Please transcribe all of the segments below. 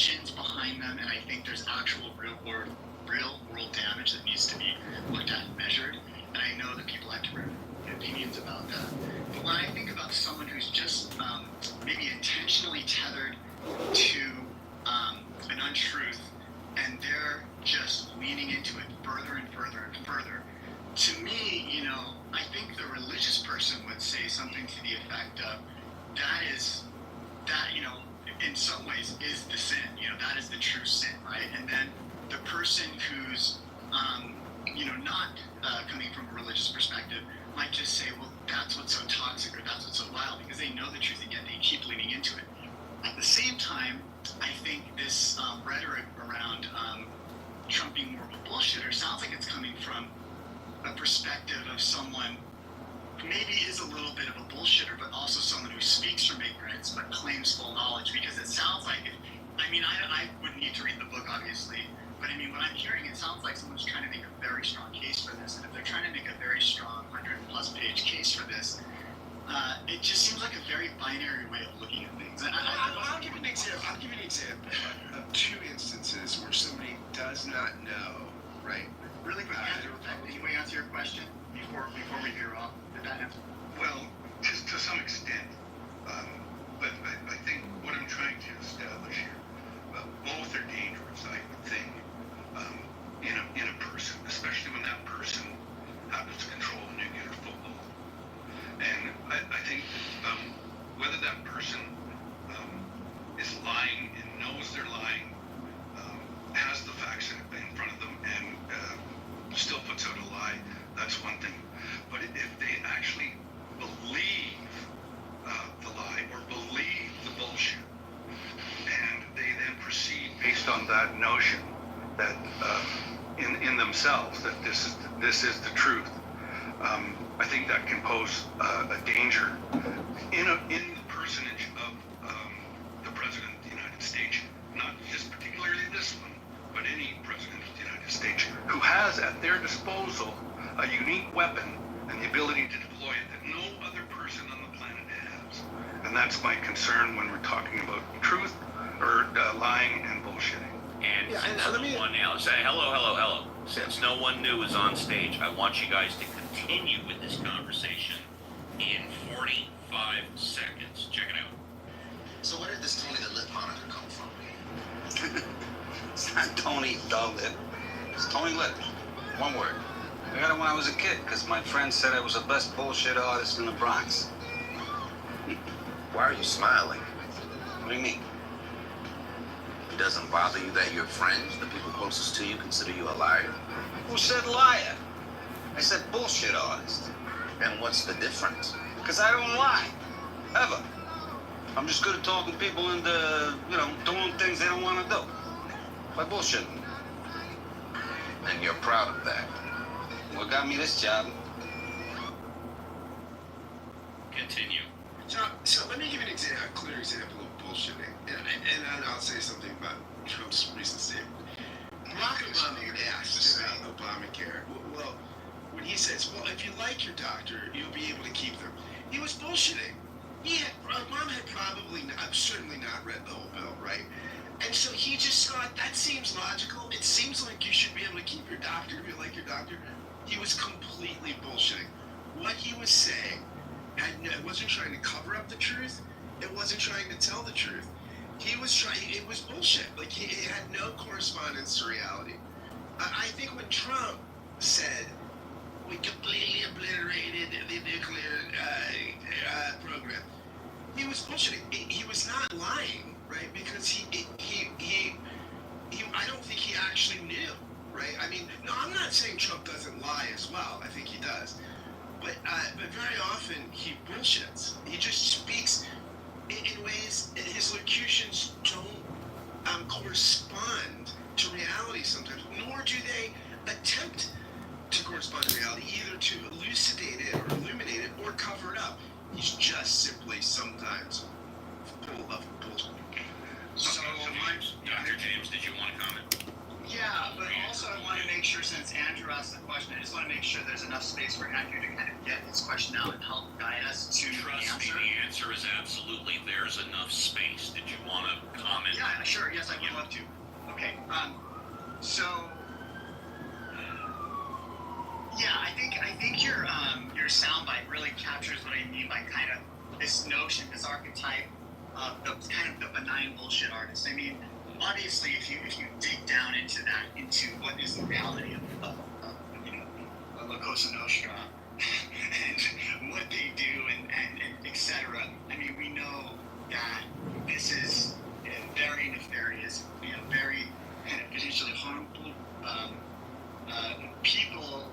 intentions behind them, and I think there's actual real world damage that needs to be looked at and measured. And I know that people have different opinions about that. But when I think about someone who's just maybe intentionally tethered to an untruth, and they're just leaning into it further and further and further, to me, I think the religious person would say something to the effect of, that, in some ways is the sin, that is the true sin, right? And then the person who's, not coming from a religious perspective might just say, well, that's what's so toxic, or that's what's so vile, because they know the truth, and yet they keep leaning into it. At the same time, I think this rhetoric around Trump being more of a bullshitter sounds like it's coming from a perspective of someone who maybe is a little bit of a bullshitter, but also someone who speaks from ignorance but claims full knowledge, because it sounds like it. I wouldn't need to read the book, obviously, but what I'm hearing, it sounds like someone's trying to make a very strong case for this, and if they're trying to make a very strong 100-plus page case for this, it just seems like a very binary way of looking at things. I'll give an example. Of two instances where somebody does not know, right? Really quick, can we answer your question before we veer off? Did that answer? Well, to some extent, but I think what I'm trying to establish here, both are dangerous, I would think, in a person, especially when that person happens to control a nuclear football. And I think whether that person is lying and knows they're lying, has the facts in front of them, and still puts out a lie, that's one thing. But if they actually believe the lie or believe the bullshit, and they then proceed based on that notion that in themselves that this is the truth, I think that can pose a danger in the personage of the President of the United States, not just particularly this one, but any President of the United States, who has at their disposal a unique weapon and the ability to deploy it that no other person on the planet has. And that's my concern when we're talking about truth, or lying and bullshitting. And since no one new is on stage, I want you guys to continue with this conversation in 45 seconds. Check it out. So where did this Tony the Lip monitor come from? It's not Tony the Lip. It's Tony Lip. One word. I got it when I was a kid, because my friend said I was the best bullshit artist in the Bronx. Why are you smiling? What do you mean? It doesn't bother you that your friends, the people closest to you, consider you a liar? Who said liar? I said bullshit artist. And what's the difference? Because I don't lie. Ever. I'm just good at talking people into, doing things they don't want to do. By bullshitting. And you're proud of that? What got me this job? Continue. So let me give you a clear example of bullshitting. And I'll say something about Trump's recent statement. Barack Obama asked about Obamacare. Well, when he says, well, if you like your doctor, you'll be able to keep them. He was bullshitting. Obama had certainly not read the whole bill, right? And so he just thought, that seems logical. It seems like you should be able to keep your doctor if you like your doctor. He was completely bullshitting. What he was saying it wasn't trying to cover up the truth. It wasn't trying to tell the truth. It was bullshit. Like, it had no correspondence to reality. I think when Trump said, we completely obliterated the nuclear program, he was bullshitting. He was not lying, right? Because I don't think he actually knew, right? No, I'm not saying Trump doesn't lie as well. I think he does. But very often he bullshits. He just speaks in ways that his locutions don't correspond to reality sometimes, nor do they attempt to correspond to reality, either to elucidate it or illuminate it or cover it up. He's just simply sometimes full of bullshit. So, Dr. James, did you want to comment? Yeah, but also I want to make sure, since Andrew asked the question, I just want to make sure there's enough space for Andrew to kind of get his question out and help guide us to Trust the answer. me, the answer is absolutely there's enough space. Did you want to comment? Yeah, sure. Yes, I would love Okay. So yeah, I think your soundbite really captures what I mean by kind of this notion, this archetype of the kind of the benign bullshit artist. I mean, obviously, if you dig down into that, into what is the reality of La Cosa Nostra and what they do and etc. I mean, we know that this is very nefarious, very kind of potentially harmful people,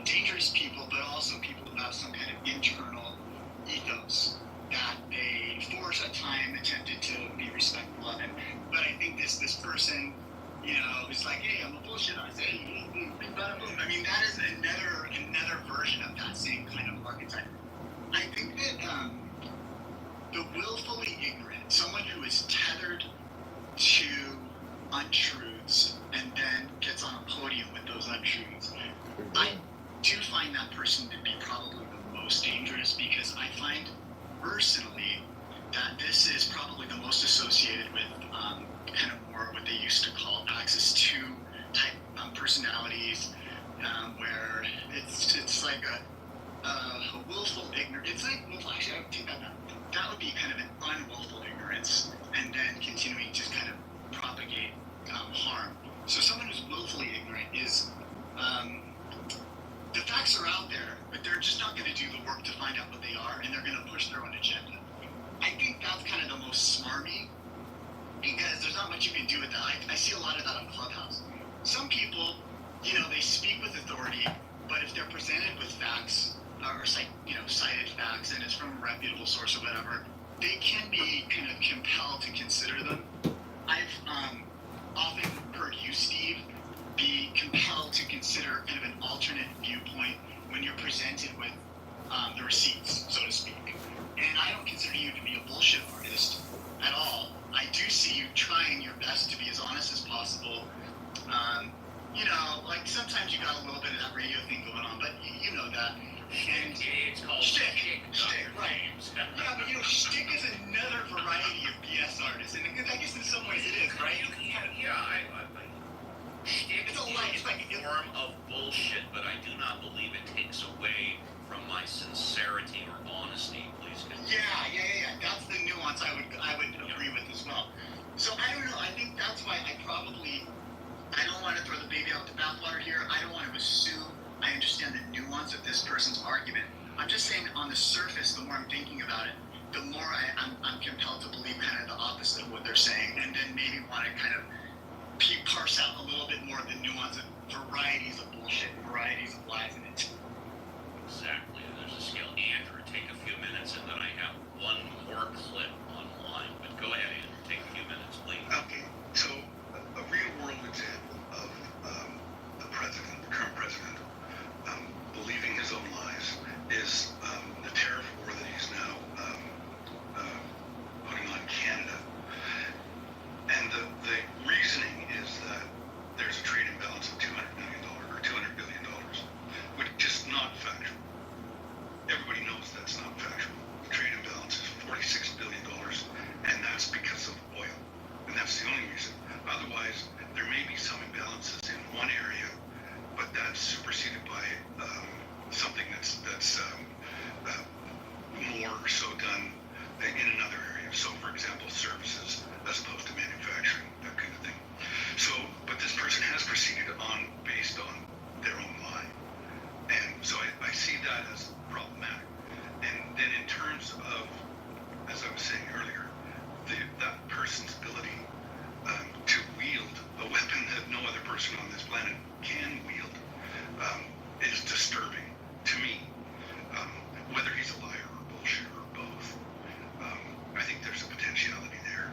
dangerous people, but also people who have some kind of internal ethos that they, for a time, attempted to be respectful of. But I think this person, is like, hey, I'm a bullshit artist. Hey, boom. I mean, that is another version of that same kind of archetype. I think that the willfully ignorant, someone who is tethered to untruths and then gets on a podium with those untruths, I do find that person to be probably the most dangerous, because I find personally that this is probably the most associated with kind of more what they used to call axis 2 type personalities, where it's like a willful ignorance. It's like, well, actually, I would take that back. That would be kind of an unwillful ignorance, and then continuing to kind of propagate harm. So someone who's willfully ignorant is, the facts are out there, but they're just not going to do the work to find out what they are, and they're going to push their own agenda. I think that's kind of the most smarmy, because there's not much you can do with that. I see a lot of that on Clubhouse. Some people, they speak with authority, but if they're presented with facts, or cited facts, and it's from a reputable source or whatever, they can be kind of compelled to consider them. I've often heard you, Steve, be compelled to consider kind of an alternate viewpoint when you're presented with the receipts, so to speak. And I don't consider you to be a bullshit artist at all. I do see you trying your best to be as honest as possible. Like sometimes you got a little bit of that radio thing going on, but you know that. And It's called shtick, right? Yeah, but shtick is another variety of BS artists, and I guess in some ways it is, right? Shtick It's a lie. It's like a form of bullshit, but I do not believe it takes away from my sincerity or honesty. Please continue. Yeah. That's the nuance I would agree with as well. So I don't know. I think that's why I don't want to throw the baby out the bathwater here. I don't want to assume I understand the nuance of this person's argument. I'm just saying, on the surface, the more I'm thinking about it, the more I'm compelled to believe kind of the opposite of what they're saying, and then maybe want to kind of parse out a little bit more of the nuance of varieties of bullshit, varieties of lies in it. Exactly. There's a scale. Andrew, take a few minutes, and then I have one more clip online. But go ahead, Andrew. Take a few minutes, please. Okay, so a real world example of the current president, believing his own lies is the tariff war that he's now putting on Canada. And the reasoning is that there's a trade imbalance of $200 million or $200 billion, which is not factual. Everybody knows that's not factual. The trade imbalance is $46 billion, and that's because of oil. And that's the only reason. Otherwise, there may be some imbalances in one area, but that's superseded by something that's more so done in another area. So, for example, services as opposed to manufacturing, that kind of thing. So, but this person has proceeded based on their own lie. And so I see that as problematic. And then in terms of, as I was saying earlier, that person's ability to wield a weapon that no other person on this planet can wield is disturbing to me. Whether he's a liar or bullshit or both, I think there's a potentiality there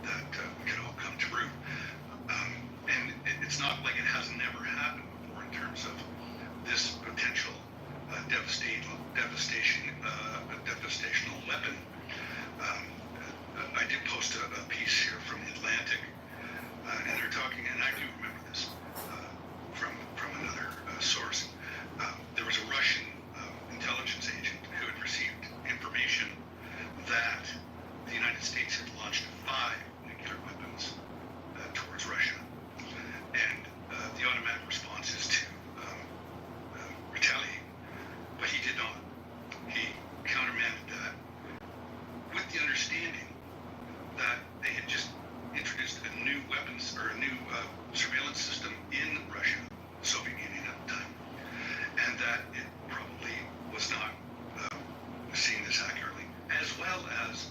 that we could all come to root. And it's not like it has never happened before in terms of this potential devastational weapon. I did post a piece here from the Atlantic, and they're talking, and I do remember this from another source. There was a Russian intelligence agent who had received information that the United States had launched 5 nuclear weapons towards Russia. weapons or a new surveillance system in Russia, Soviet Union at the time, and that it probably was not seeing this accurately, as well as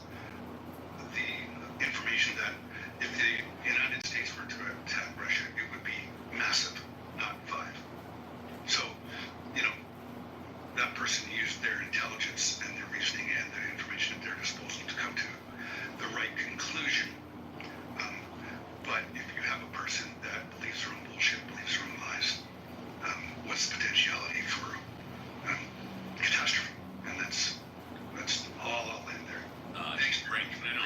the information that if the United States were to attack Russia, it would be massive, not 5. So, that person used their intelligence and their reasoning and the information at their disposal to come to the right conclusion. But if you have a person that believes their own bullshit, believes their own lies, what's the potentiality for catastrophe? And that's all I'll end there. Thanks, Frank. No,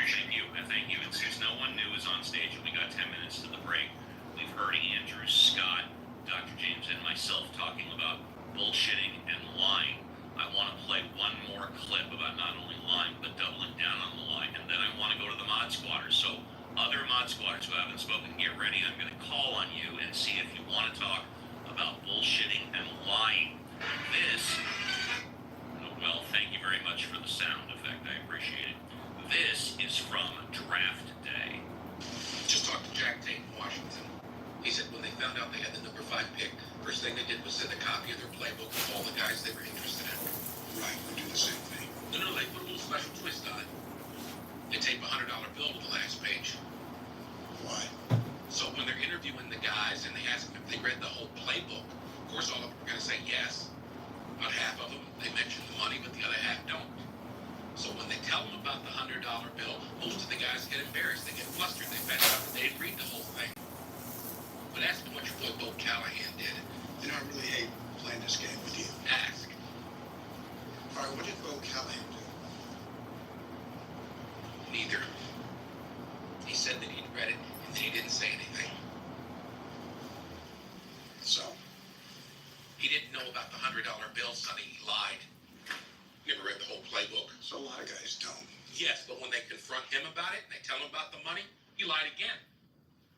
thank you. And since no one new is on stage and we got 10 minutes to the break, we've heard Andrew, Scott, Dr. James, and myself talking about bullshitting and lying. I want to play one more clip about not only lying, but doubling down on the lie. And then I want to go to the mod squatters. So other mod squatters who haven't spoken, get ready. I'm going to call on you and see if you want to talk about bullshitting and lying. Well, thank you very much for the sound effect. I appreciate it. This is from Draft Day. Just talked to Jack Tate in Washington. He said when they found out they had the number 5 pick, first thing they did was send a copy of their playbook to all the guys they were interested in. Right, we do the same thing. No, they put a little special twist on it. They tape a $100 bill to the last page. Why? So when they're interviewing the guys and they ask them if they read the whole playbook, of course all of them are going to say yes. About half of them, they mention the money, but the other half don't. So when they tell them about the $100 bill, most of the guys get embarrassed. They get flustered. They find out that they didn't read the whole thing. But ask them what your boy Bo Callahan did. I really hate playing this game with you. Ask. All right, what did Bo Callahan do? Neither. He said that he'd read it and he didn't say anything. So? He didn't know about the $100 bill, Sonny. He lied. Never read the whole playbook. So a lot of guys don't. Yes, but when they confront him about it and they tell him about the money, he lied again.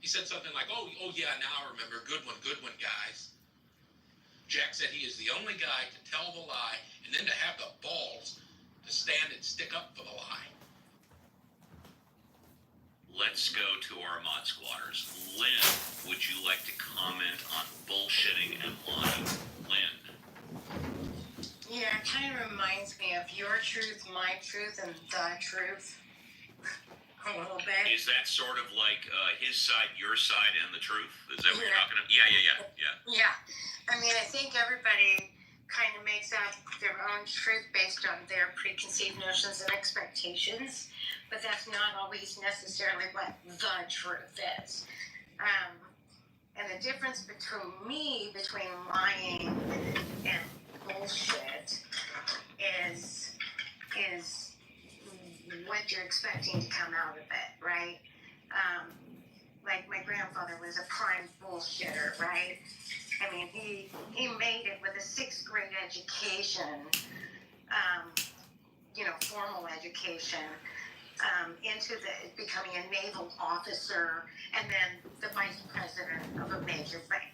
He said something like, oh yeah, now I remember. Good one, guys. Jack said he is the only guy to tell the lie and then to have the balls to stand and stick up for the lie. Let's go to our mod squatters. Lynn, would you like to comment on bullshitting and lying? Lynn. Yeah, it kind of reminds me of your truth, my truth, and the truth. A little bit. Is that sort of like his side, your side, and the truth? Is that what you're talking about? Yeah. Yeah. I mean, I think everybody kind of makes up their own truth based on their preconceived notions and expectations, but that's not always necessarily what the truth is. And the difference between lying and bullshit is what you're expecting to come out of it, right? Like my grandfather was a prime bullshitter, right? I mean, he made it with a 6th grade education, formal education, into becoming a naval officer and then the vice president of a major bank,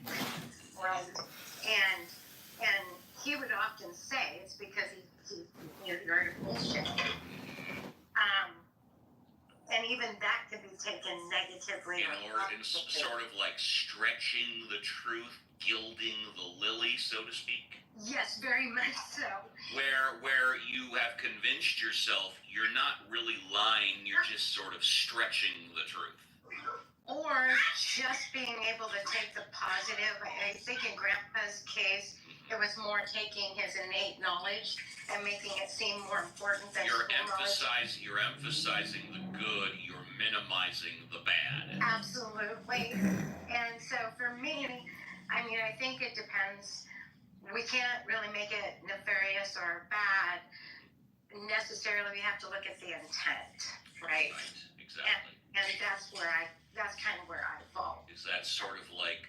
right? And he would often say it's because he heard of bullshit. And even that could be taken negatively. Or in sort of like stretching the truth, gilding the lily, so to speak. Yes, very much so. Where you have convinced yourself you're not really lying, you're just sort of stretching the truth. Or just being able to take the positive. I think in Grandpa's case, it was more taking his innate knowledge and making it seem more important than You're emphasizing the good, you're minimizing the bad. Absolutely. And so for me, I mean, I think it depends. We can't really make it nefarious or bad necessarily. We have to look at the intent, right? Right, exactly. And that's kind of where I fall. Is that sort of like,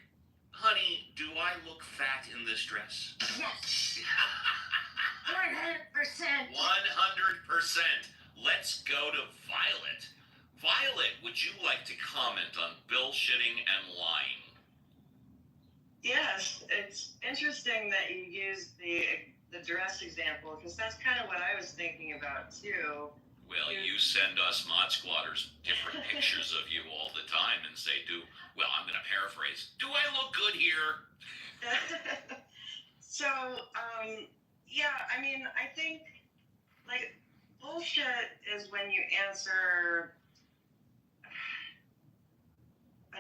honey, do I look fat in this dress? Yes. 100%. 100%. Let's go to Violet. Violet, would you like to comment on bullshitting and lying? Yes, it's interesting that you used the dress example because that's kind of what I was thinking about too. Well, you send us mod squatters different pictures of you all the time and say, I'm going to paraphrase, do I look good here? So, yeah, I mean, I think, like, bullshit is when you answer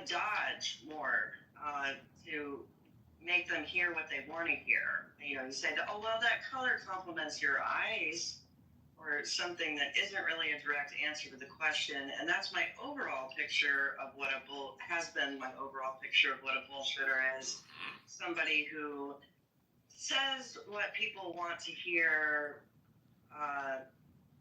a dodge more to make them hear what they want to hear. You know, you say, oh, well, that color complements your eyes, or something that isn't really a direct answer to the question. And that's my overall picture of what has been my overall picture of what a bullshitter is. Somebody who says what people want to hear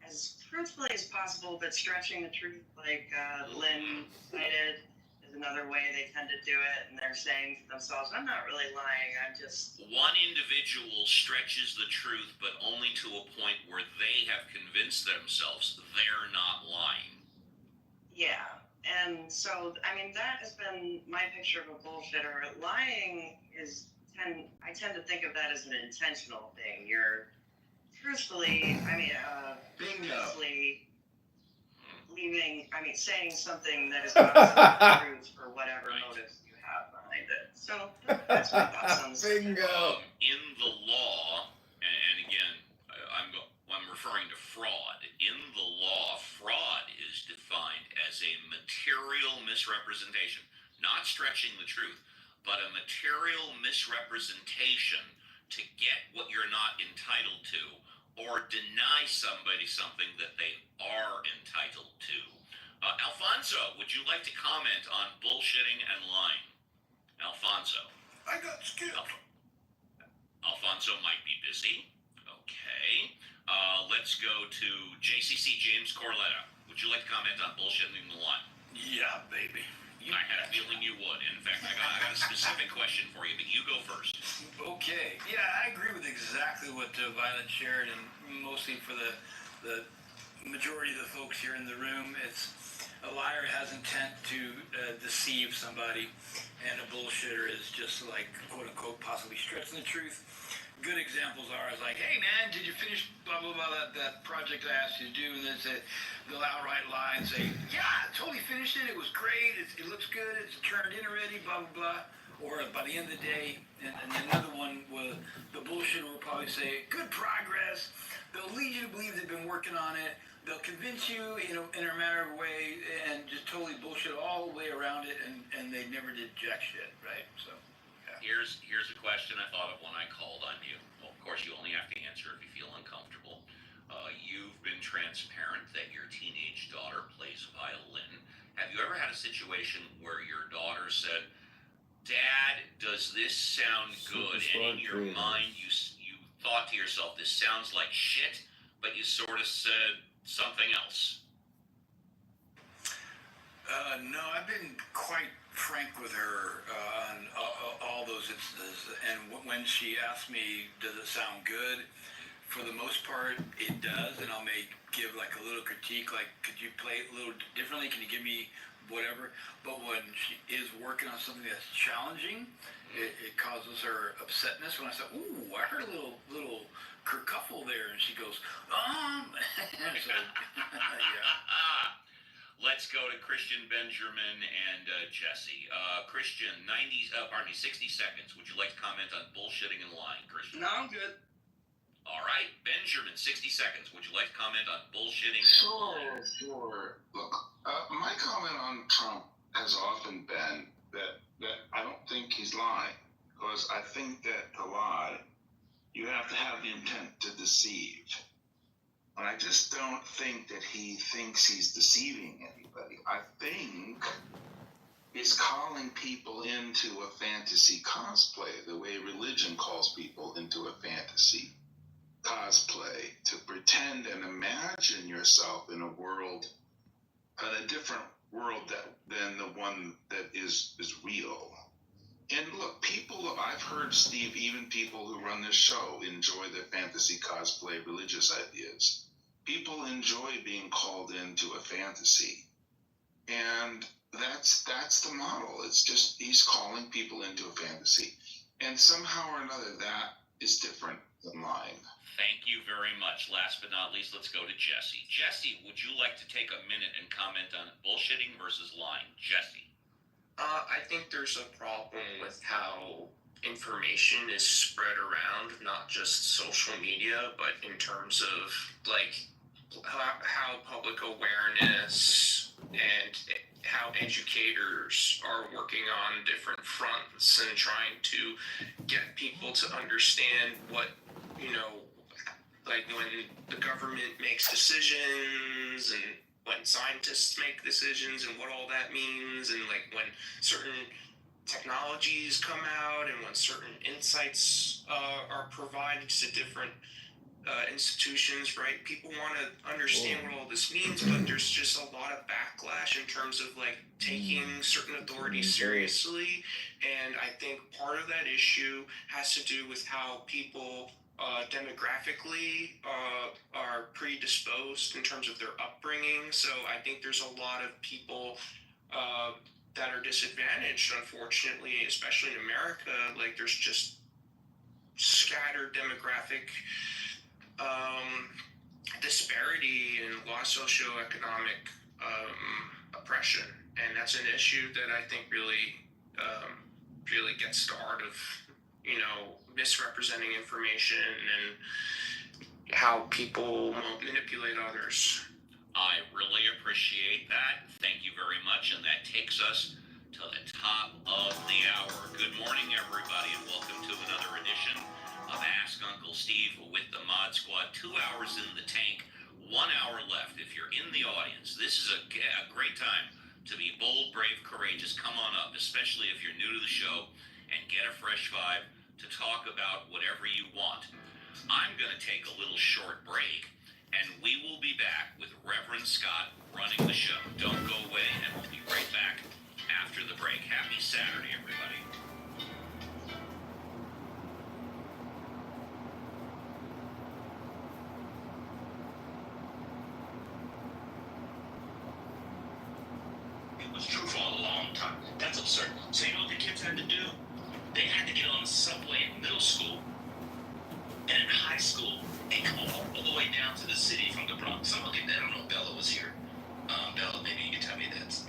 as truthfully as possible, but stretching the truth, like Lynn cited, is another way they tend to do it. And they're saying to themselves, I'm not really lying, I'm just... One individual stretches the truth, but only to a point where they have convinced themselves they're not lying. Yeah. And so, I mean, that has been my picture of a bullshitter. Lying is... I tend to think of that as an intentional thing. You're truthfully, purposely saying something that is not the truth for whatever motives you have behind it. So that's my thoughts on this. Bingo. In the law, and again, I'm referring to fraud. In the law, fraud is defined as a material misrepresentation, not stretching the truth, but a material misrepresentation to get what you're not entitled to, or deny somebody something that they are entitled to. Alfonso, would you like to comment on bullshitting and lying? Alfonso. I got skipped. Alfonso might be busy. Okay. Let's go to JCC James Corletta. Would you like to comment on bullshitting and lying? Yeah, baby. I had a feeling you would. In fact, I got a specific question for you, but you go first. Okay. Yeah, I agree with exactly what Violet shared, and mostly for the majority of the folks here in the room, it's a liar has intent to deceive somebody, and a bullshitter is just like, quote unquote, possibly stretching the truth. Good examples are like, hey man, did you finish blah blah blah that project I asked you to do? And then they'll outright lie and say, yeah, I totally finished it. It was great. It looks good. It's turned in already. Blah blah blah. Or by the end of the day, and another one will, the bullshitter will probably say, good progress. They'll lead you to believe they've been working on it. They'll convince you, in a matter of way, and just totally bullshit all the way around it, and they never did jack shit, right? So. Here's a question I thought of when I called on you. Well, of course, you only have to answer if you feel uncomfortable. You've been transparent that your teenage daughter plays violin. Have you ever had a situation where your daughter said, Dad, does this sound good? And in your mind, you thought to yourself, this sounds like shit, but you sort of said something else? No, I've been quite frank with her on all those instances, and when she asks me, does it sound good, for the most part, it does, and I may give like a little critique, like, could you play it a little differently, can you give me whatever, but when she is working on something that's challenging, it causes her upsetness when I say, ooh, I heard a little kerfuffle there, and she goes, so, yeah. Let's go to Christian, Benjamin, and Jesse. Christian, 60 seconds. Would you like to comment on bullshitting and lying, Christian? No, I'm good. All right, Benjamin, 60 seconds. Would you like to comment on bullshitting and lying? Sure. Look, my comment on Trump has often been that I don't think he's lying, because I think that to lie, you have to have the intent to deceive. And I just don't think that he thinks he's deceiving anybody. I think he's calling people into a fantasy cosplay, the way religion calls people into a fantasy cosplay, to pretend and imagine yourself in a world, in a different world than the one that is real. And look, I've heard, Steve, even people who run this show enjoy the fantasy cosplay religious ideas. People enjoy being called into a fantasy. And that's the model. It's just he's calling people into a fantasy. And somehow or another, that is different than lying. Thank you very much. Last but not least, let's go to Jesse. Jesse, would you like to take a minute and comment on bullshitting versus lying? Jesse. I think there's a problem with how information is spread around, not just social media, but in terms of like how public awareness and how educators are working on different fronts and trying to get people to understand what, you know, like when the government makes decisions and when scientists make decisions and what all that means, and like when certain technologies come out and when certain insights are provided to different institutions, right? People want to understand what all this means, but there's just a lot of backlash in terms of like taking certain authorities seriously. And I think part of that issue has to do with how people demographically are predisposed in terms of their upbringing. So I think there's a lot of people that are disadvantaged, unfortunately, especially in America. Like there's just scattered demographic disparity and a lot of socioeconomic oppression, and that's an issue that I think really gets to the heart of, you know, misrepresenting information and how people manipulate others. I really appreciate that. Thank you very much, and that takes us to the top of the hour. Good morning, everybody, and welcome to another edition of Ask Uncle Steve with the Mod Squad. 2 hours in the tank, 1 hour left. If you're in the audience, this is a great time to be bold, brave, courageous. Come on up, especially if you're new to the show, and get a fresh vibe to talk about whatever you want. I'm going to take a little short break, and we will be back with Reverend Scott running the show. Don't go away, and we'll be right back after the break. Happy Saturday, everybody. It was true for a long time. That's absurd. So you know what the kids had to do? They had to get on the subway in middle school and in high school and come all the way down to the city from the Bronx. I don't know if Bella was here. Bella, maybe you can tell me that's